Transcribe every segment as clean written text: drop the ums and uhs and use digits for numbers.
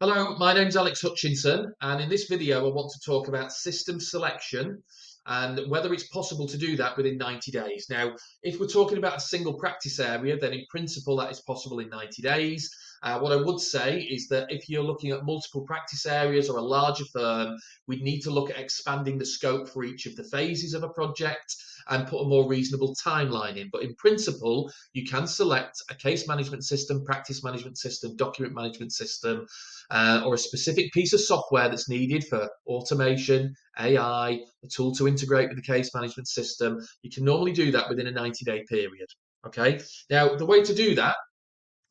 Hello, my name's Alex Hutchinson, and in this video, I want to talk about system selection and whether it's possible to do that within 90 days. Now, if we're talking about a single practice area, then in principle, that is possible in 90 days. What I would say is that if you're looking at multiple practice areas or a larger firm, we'd need to look at expanding the scope for each of the phases of a project and put a more reasonable timeline in. But in principle, you can select a case management system, practice management system, document management system, or a specific piece of software that's needed for automation, AI, a tool to integrate with the case management system. You can normally do that within a 90-day period. Okay. Now, the way to do that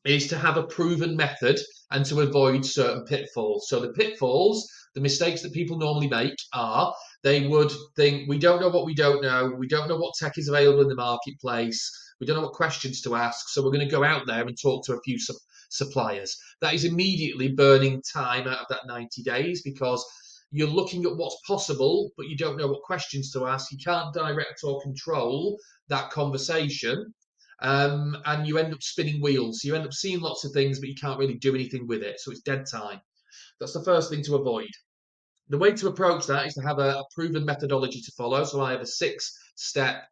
is to have a proven method and to avoid certain pitfalls. So the pitfalls, the mistakes that people normally make are they would think, we don't know what we don't know. We don't know what tech is available in the marketplace. We don't know what questions to ask. So we're going to go out there and talk to a few suppliers. That is immediately burning time out of that 90 days because you're looking at what's possible, but you don't know what questions to ask. You can't direct or control that conversation. And you end up spinning wheels. You end up seeing lots of things, but you can't really do anything with it. So it's dead time. That's the first thing to avoid. The way to approach that is to have a proven methodology to follow. So I have a six-step,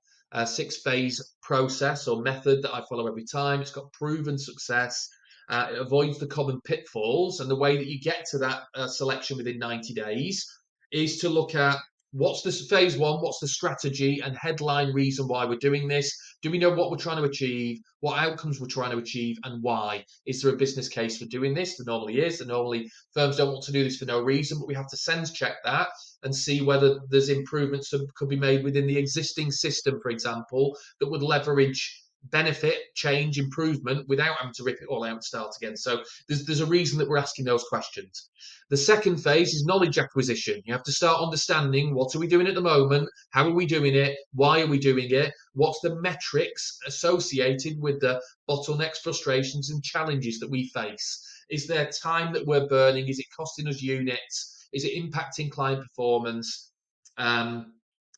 six-phase process or method that I follow every time. It's got proven success. It avoids the common pitfalls. And the way that you get to that selection within 90 days is to look at what's this phase one, what's the strategy and headline reason why we're doing this? Do we know what we're trying to achieve, what outcomes we're trying to achieve, and why? Is there a business case for doing this? There normally is. Normally firms don't want to do this for no reason, but we have to sense check that and see whether there's improvements that could be made within the existing system, for example, that would leverage benefit, change, improvement without having to rip it all out and start again. So there's a reason that we're asking those questions. The second phase is knowledge acquisition. You have to start understanding what are we doing at the moment, how are we doing it, why are we doing it, what's the metrics associated with the bottlenecks, frustrations, and challenges that we face. Is there time that we're burning? Is it costing us units? Is it impacting client performance?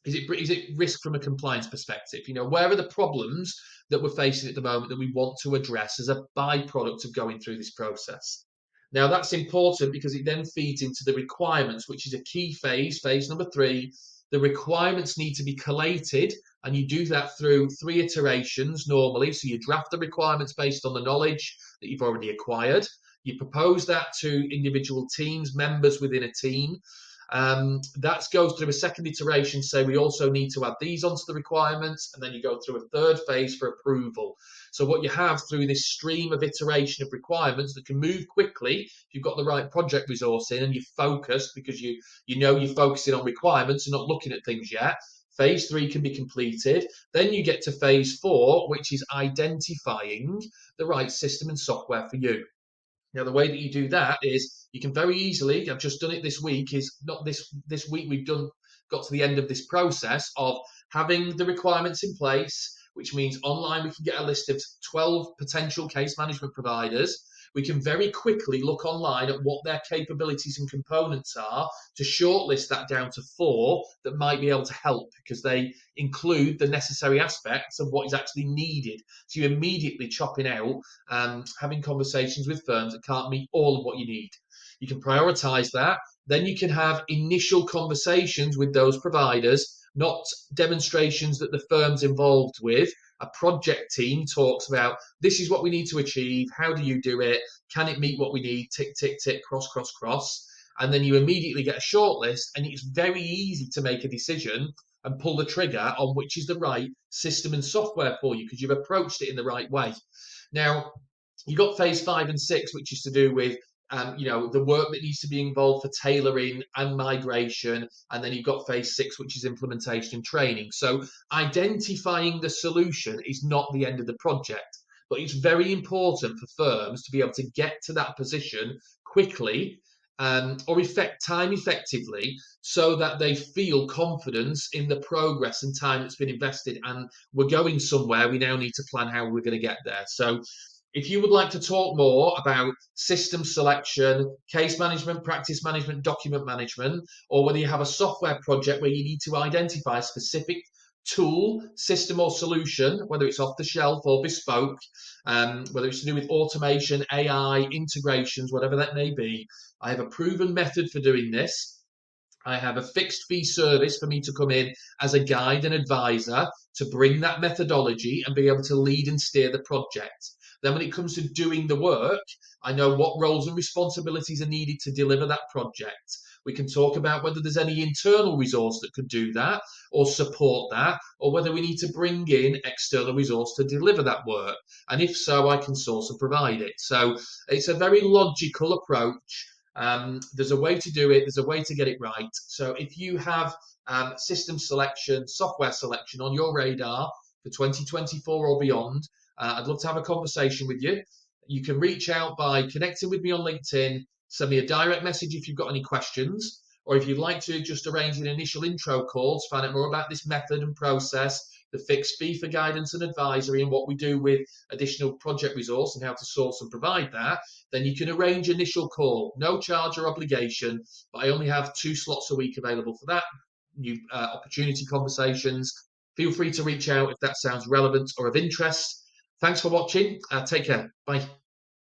Is it risk from a compliance perspective? Where are the problems that we're facing at the moment that we want to address as a byproduct of going through this process? Now, that's important because it then feeds into the requirements, which is a key phase, phase number 3. The requirements need to be collated, and you do that through 3 iterations normally. So you draft the requirements based on the knowledge that you've already acquired. You propose that to individual teams, members within a team. That goes through a second iteration, say we also need to add these onto the requirements, and then you go through a third phase for approval. So what you have through this stream of iteration of requirements that can move quickly if you've got the right project resource in and you're focused because you know you're focusing on requirements and not looking at things yet. Phase 3 can be completed. Then you get to phase 4, which is identifying the right system and software for you. Now, the way that you do that is you can very easily, I've just done it this week, is not this week we've got to the end of this process of having the requirements in place, which means online we can get a list of 12 potential case management providers. We can very quickly look online at what their capabilities and components are to shortlist that down to 4 that might be able to help because they include the necessary aspects of what is actually needed. So you're immediately chopping out having conversations with firms that can't meet all of what you need. You can prioritize that. Then you can have initial conversations with those providers, not demonstrations that the firm's involved with. A project team talks about this is what we need to achieve. How do you do it? Can it meet what we need? Tick, tick, tick, cross, cross, cross. And then you immediately get a shortlist, and it's very easy to make a decision and pull the trigger on which is the right system and software for you because you've approached it in the right way. Now, you've got phase 5 and 6, which is to do with the work that needs to be involved for tailoring and migration. And then you've got phase 6, which is implementation and training. So identifying the solution is not the end of the project, but it's very important for firms to be able to get to that position quickly or affect time effectively so that they feel confidence in the progress and time that's been invested. And we're going somewhere. We now need to plan how we're going to get there. So if you would like to talk more about system selection, case management, practice management, document management, or whether you have a software project where you need to identify specific tool, system or solution, whether it's off the shelf or bespoke, whether it's to do with automation, AI, integrations, whatever that may be. I have a proven method for doing this. I have a fixed fee service for me to come in as a guide and advisor to bring that methodology and be able to lead and steer the project. Then when it comes to doing the work, I know what roles and responsibilities are needed to deliver that project. We can talk about whether there's any internal resource that could do that or support that, or whether we need to bring in external resource to deliver that work. And if so, I can source and provide it. So it's a very logical approach. There's a way to do it, there's a way to get it right. So if you have system selection, software selection on your radar for 2024 or beyond, I'd love to have a conversation with you. You can reach out by connecting with me on LinkedIn, send me a direct message if you've got any questions, or if you'd like to just arrange an initial intro call to find out more about this method and process, the fixed fee for guidance and advisory, and what we do with additional project resource and how to source and provide that, then you can arrange initial call. No charge or obligation, but I only have 2 slots a week available for that. New opportunity conversations. Feel free to reach out if that sounds relevant or of interest. Thanks for watching. Take care. Bye.